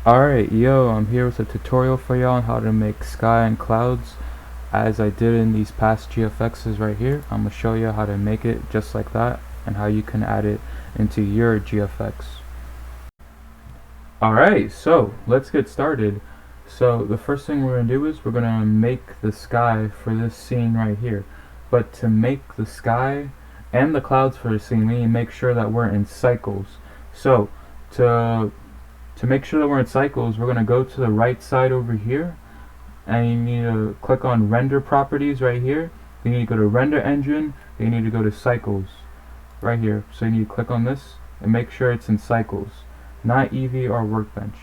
Alright, yo, I'm here with a tutorial for y'all on how to make sky and clouds as I did in these past GFXs right here. I'm going to show you how to make it just like that and how you can add it into your GFX. Alright, so let's get started. So the first thing we're going to do is we're going to make the sky for this scene right here. But to make the sky and the clouds for the scene, we need to make sure that we're in cycles. So to make sure that we're in cycles, we're going to go to the right side over here, and you need to click on render properties right here. You need to go to render engine, and you need to go to cycles right here. So you need to click on this and make sure it's in cycles, not Eevee or workbench.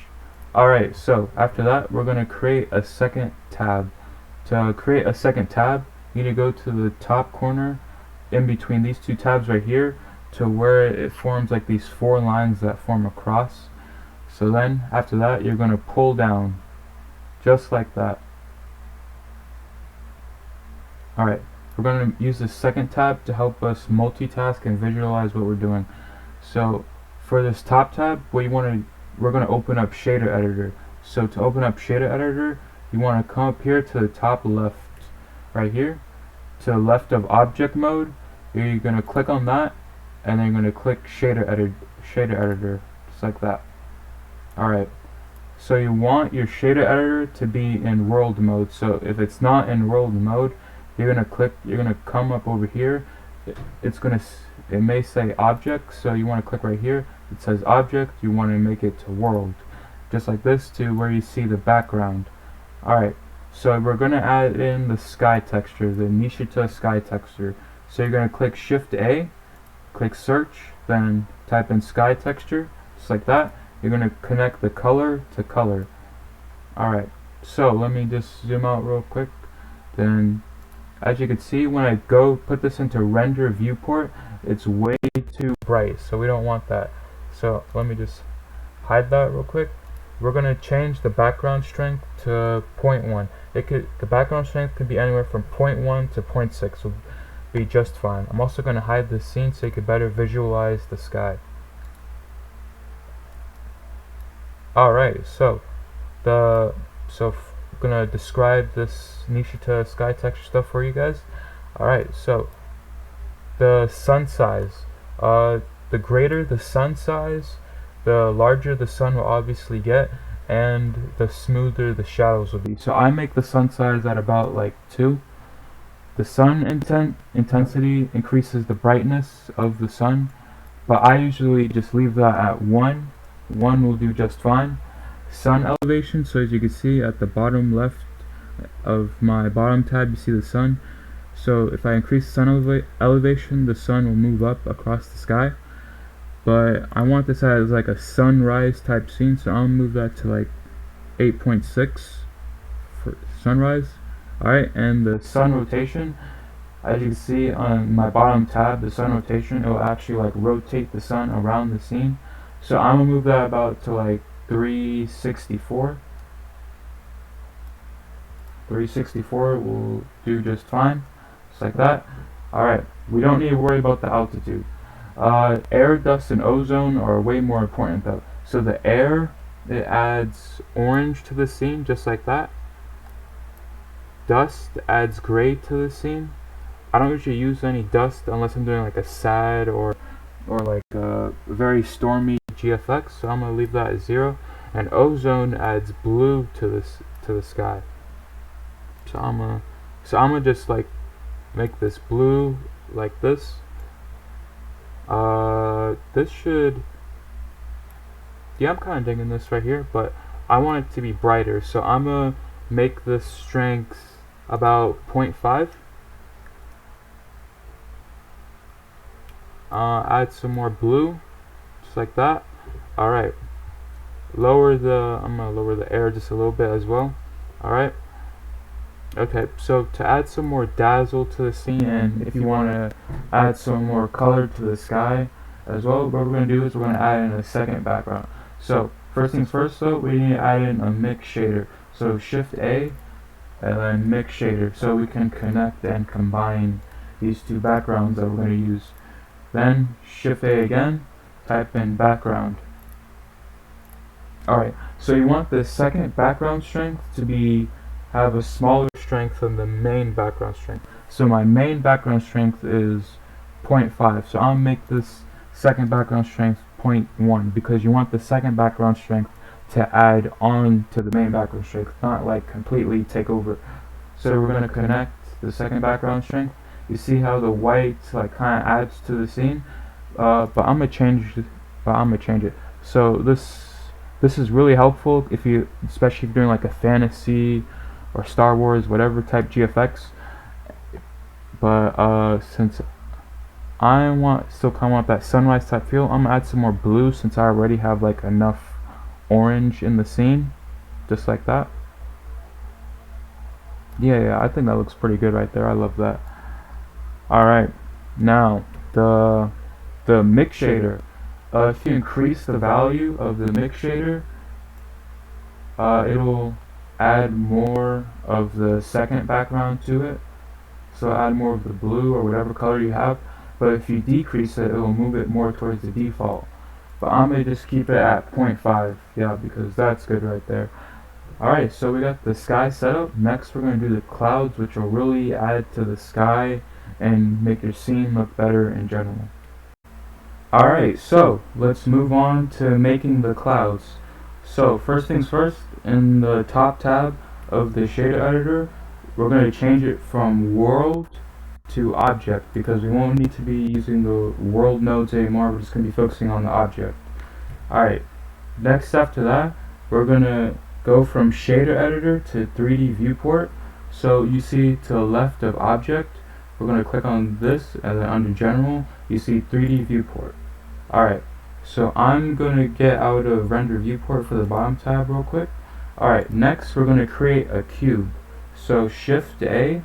Alright, so after that we're going to create a second tab. To create a second tab, you need to go to the top corner in between these two tabs right here to where it forms like these four lines that form a cross. So then, after that, you're going to pull down, just like that. Alright, we're going to use the second tab to help us multitask and visualize what we're doing. So, for this top tab, we're going to open up Shader Editor. So to open up Shader Editor, you want to come up here to the top left, right here, to the left of Object Mode. You're going to click on that, and then you're going to click Shader Editor, just like that. Alright, so you want your shader editor to be in world mode. So if it's not in world mode, you're gonna come up over here. It may say object, so you want to click right here. It says object, you want to make it to world, just like this, to where you see the background. Alright, so we're gonna add in the sky texture, the Nishita sky texture. So you're gonna click Shift A, click search, then type in sky texture, just like that. You're going to connect the color to color. Alright, so let me just zoom out real quick. Then, as you can see, when I go put this into render viewport, it's way too bright, so we don't want that. So let me just hide that real quick. We're going to change the background strength to 0.1. The background strength could be anywhere from 0.1 to 0.6, will be just fine. I'm also going to hide the scene so you can better visualize the sky. Alright, so I'm gonna describe this Nishita sky texture stuff for you guys. Alright, so the sun size. The greater the sun size, the larger the sun will obviously get, and the smoother the shadows will be. So I make the sun size at about like 2. The sun intensity increases the brightness of the sun, but I usually just leave that at 1. 1 will do just fine. Sun elevation, so as you can see at the bottom left of my bottom tab, you see the sun. So if I increase the sun elevation, the sun will move up across the sky. But I want this as like a sunrise type scene, so I'll move that to like 8.6 for sunrise. Alright, and the sun rotation, as you can see on my bottom tab, the sun rotation, it will actually like rotate the sun around the scene. So I'm gonna move that about to like 364. 364 will do just fine, just like that. Alright, we don't need to worry about the altitude. Air, dust, and ozone are way more important though. So the air, it adds orange to the scene, just like that. Dust adds gray to the scene. I don't usually use any dust unless I'm doing like a sad or like a very stormy GFX, so I'm gonna leave that at 0. And ozone adds blue to the sky. So I'm gonna just like make this blue like this. This should, yeah, I'm kind of digging this right here, but I want it to be brighter, so I'm gonna make the strength about 0.5. Add some more blue, just like that. Alright, I'm gonna lower the air just a little bit as well. Alright, okay, so to add some more dazzle to the scene, and if you want to add some more color to the sky as well, what we're going to do is we're going to add in a second background. So first things first though, we need to add in a mix shader. So Shift A and then mix shader, so we can connect and combine these two backgrounds that we're going to use. Then Shift A again, type in background. Alright, So you want the second background strength to have a smaller strength than the main background strength. So my main background strength is 0.5. So I'll make this second background strength 0.1 because you want the second background strength to add on to the main background strength, not like completely take over. So we're going to connect the second background strength. You see how the white like kind of adds to the scene, but I'm gonna change it. So this is really helpful if you, especially if you're doing like a fantasy or Star Wars, whatever type GFX. But since I still kind of want that sunrise type feel, I'm gonna add some more blue since I already have like enough orange in the scene, just like that. Yeah, I think that looks pretty good right there. I love that. Alright, now the mix shader. If you increase the value of the mix shader, it'll add more of the second background to it. So add more of the blue or whatever color you have. But if you decrease it, it will move it more towards the default. But I'm going to just keep it at 0.5, yeah, because that's good right there. Alright, so we got the sky set up. Next we're going to do the clouds, which will really add to the sky and make your scene look better in general. Alright, so let's move on to making the clouds. So first things first, in the top tab of the shader editor, we're going to change it from world to object because we won't need to be using the world nodes anymore. We're just going to be focusing on the object. Alright, next after that, we're going to go from shader editor to 3D viewport. So you see to the left of object, we're going to click on this, and then under general, you see 3D viewport. Alright, so I'm going to get out of render viewport for the bottom tab real quick. Alright, next we're going to create a cube. So shift A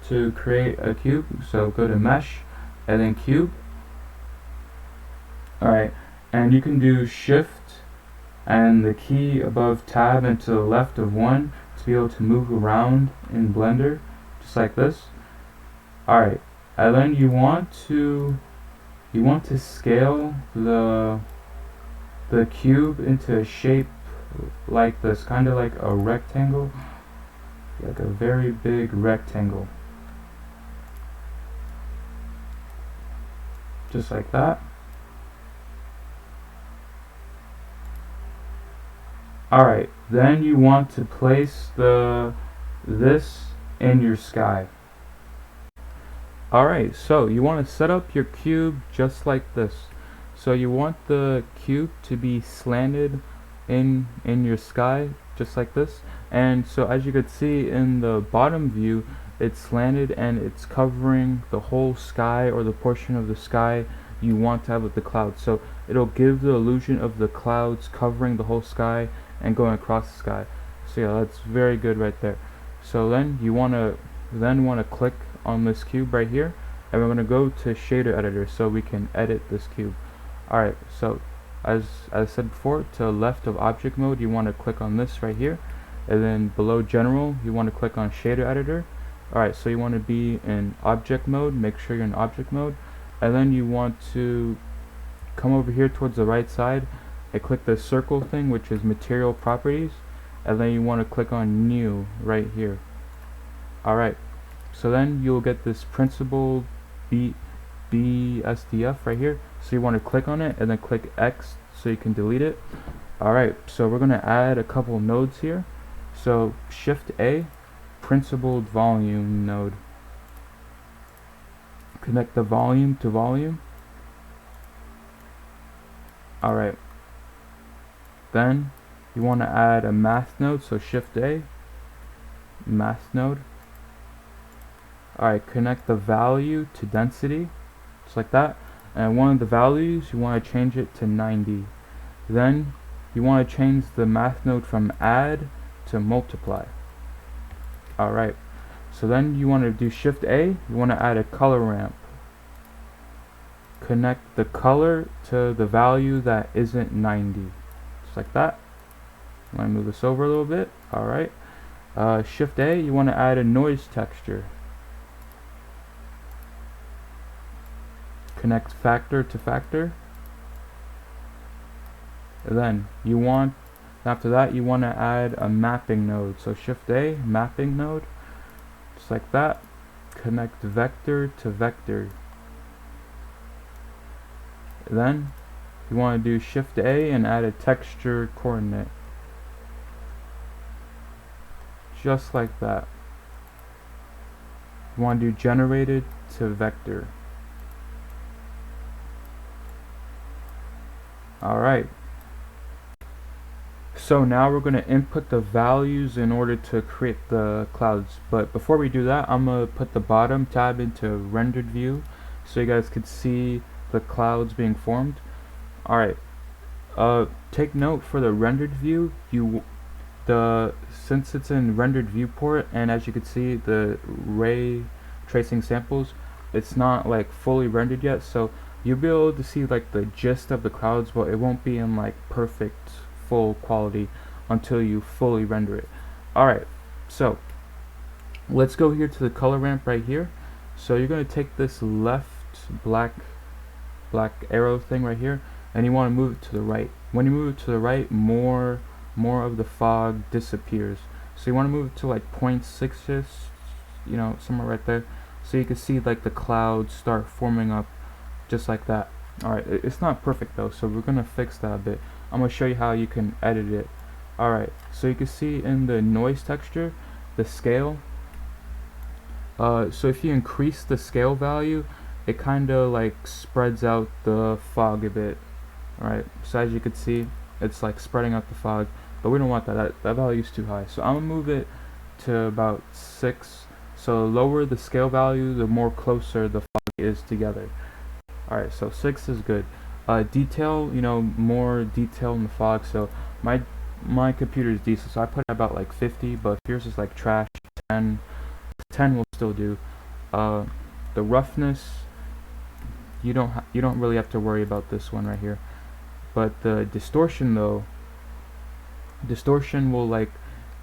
to create a cube. So go to mesh and then cube. Alright, and you can do shift and the key above tab and to the left of 1 to be able to move around in Blender, just like this. Alright, and then you want to scale the cube into a shape like this, kind of like a rectangle, like a very big rectangle, just like that. Alright, then you want to place this in your sky. Alright, so you want to set up your cube just like this. So you want the cube to be slanted in your sky, just like this. And so as you could see in the bottom view, it's slanted and it's covering the whole sky or the portion of the sky you want to have with the clouds. So it'll give the illusion of the clouds covering the whole sky and going across the sky. So yeah, that's very good right there. So then you want to click on this cube right here, and we're going to go to shader editor so we can edit this cube. Alright, so as I said before, to the left of object mode you want to click on this right here, and then below general you want to click on shader editor. Alright, so you want to be in object mode, make sure you're in object mode, and then you want to come over here towards the right side and click the circle thing, which is material properties, and then you want to click on new right here. Alright, so then you'll get this principled BSDF right here. So you want to click on it and then click X so you can delete it. Alright, so we're going to add a couple nodes here. So shift A, principled volume node. Connect the volume to volume. Alright, then you want to add a math node, so shift A, math node. Alright, connect the value to density, just like that. And one of the values, you want to change it to 90. Then you want to change the math node from add to multiply. Alright, so then you want to do shift A, you want to add a color ramp. Connect the color to the value that isn't 90, just like that. I'm going to move this over a little bit. Alright, shift A, you want to add a noise texture. Connect factor to factor. And then you want After that, you want to add a mapping node. So Shift A, mapping node, just like that. Connect vector to vector. Then you want to do Shift A and add a texture coordinate. Just like that. You want to do generated to vector. Alright. So now we're going to input the values in order to create the clouds. But before we do that, I'm going to put the bottom tab into rendered view so you guys could see the clouds being formed. Alright. Take note for the rendered view, since it's in rendered viewport, and as you can see the ray tracing samples, it's not like fully rendered yet, so you'll be able to see like the gist of the clouds, but it won't be in like perfect full quality until you fully render it. Alright, so let's go here to the color ramp right here. So you're going to take this left black arrow thing right here, and you want to move it to the right. When you move it to the right, more of the fog disappears. So you want to move it to like 0.6ish, you know, somewhere right there, so you can see like the clouds start forming up just like that. Alright, it's not perfect though, so we're gonna fix that a bit. I'm gonna show you how you can edit it. Alright, so you can see in the noise texture, the scale, so if you increase the scale value, it kinda like spreads out the fog a bit. Alright, so as you can see, it's like spreading out the fog, but we don't want that. That value is too high, so I'm gonna move it to about 6. So lower the scale value, the more closer the fog is together. Alright, so 6 is good. Detail, you know, more detail in the fog. So my computer is decent, so I put about like 50, but if yours is like trash, 10 will still do. The roughness, you don't really have to worry about this one right here. But the distortion though, distortion will like,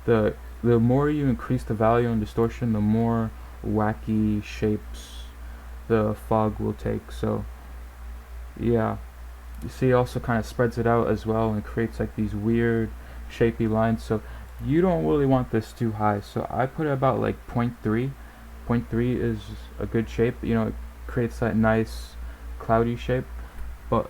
the more you increase the value on distortion, the more wacky shapes the fog will take. So yeah, you see it also kind of spreads it out as well and creates like these weird shapy lines. So you don't really want this too high, so I put it about like 0.3. 0.3 is a good shape, you know, it creates that nice cloudy shape, but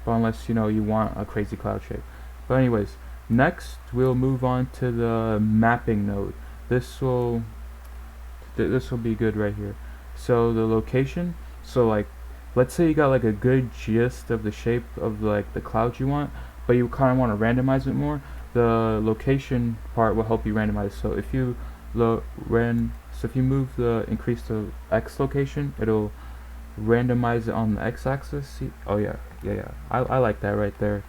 unless you know you want a crazy cloud shape. But anyways, next we'll move on to the mapping node. This will be good right here. So the location, so like let's say you got like a good gist of the shape of like the clouds you want, but you kind of want to randomize it more. The location part will help you randomize. So if you move the increase the X location, it'll randomize it on the X-axis. See? Oh yeah. I like that right there.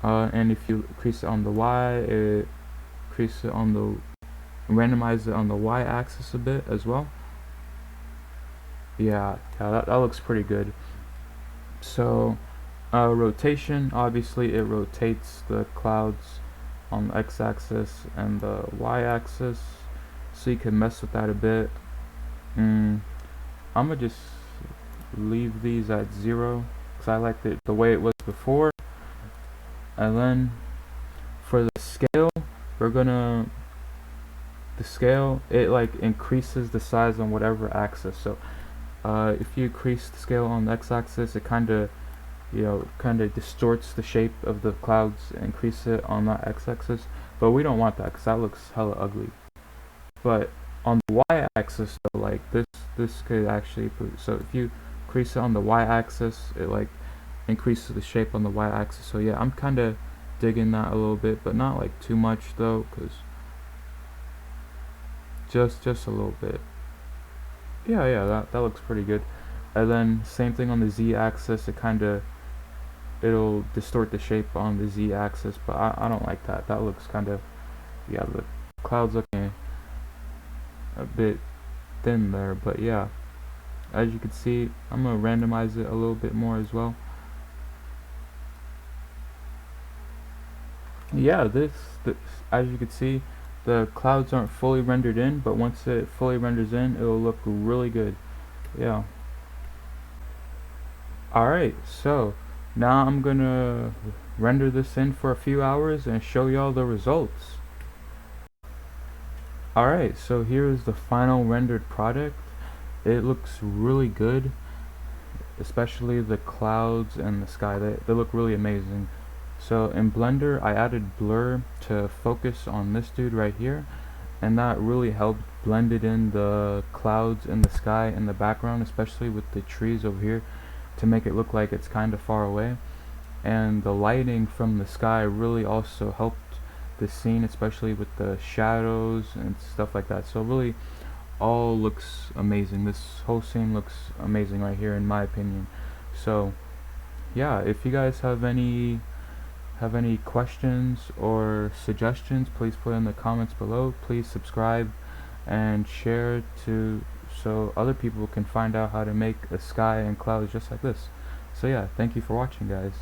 And if you increase it on the Y, it increase it on the randomize it on the Y-axis a bit as well. Yeah, that looks pretty good. So rotation, obviously it rotates the clouds on the X-axis and the Y-axis, so you can mess with that a bit. I'm gonna just leave these at 0 because I liked it the way it was before. And then for the scale, the scale, it like increases the size on whatever axis. So if you increase the scale on the X-axis, it kind of distorts the shape of the clouds. Increase it on that X-axis, but we don't want that because that looks hella ugly. But on the Y-axis, though, like this could actually improve. So if you increase it on the Y-axis, it like increases the shape on the Y-axis. So yeah, I'm kind of digging that a little bit, but not like too much though, because just a little bit. Yeah, that looks pretty good. And then same thing on the Z-axis, it'll distort the shape on the Z-axis, but I don't like that. That looks kind of, yeah, the clouds looking a bit thin there, but yeah, as you can see, I'm gonna randomize it a little bit more as well. Yeah, this as you can see, the clouds aren't fully rendered in, but once it fully renders in, it'll look really good. Yeah. Alright, so now I'm gonna render this in for a few hours and show y'all the results. Alright, so here is the final rendered product. It looks really good, especially the clouds and the sky. They look really amazing. So in Blender I added blur to focus on this dude right here, and that really helped blended in the clouds and the sky in the background, especially with the trees over here, to make it look like it's kind of far away. And the lighting from the sky really also helped the scene, especially with the shadows and stuff like that. So really all looks amazing. This whole scene looks amazing right here in my opinion. So yeah, if you guys have any questions or suggestions, please put in the comments below. Please subscribe and share so other people can find out how to make a sky and clouds just like this. So yeah, thank you for watching, guys.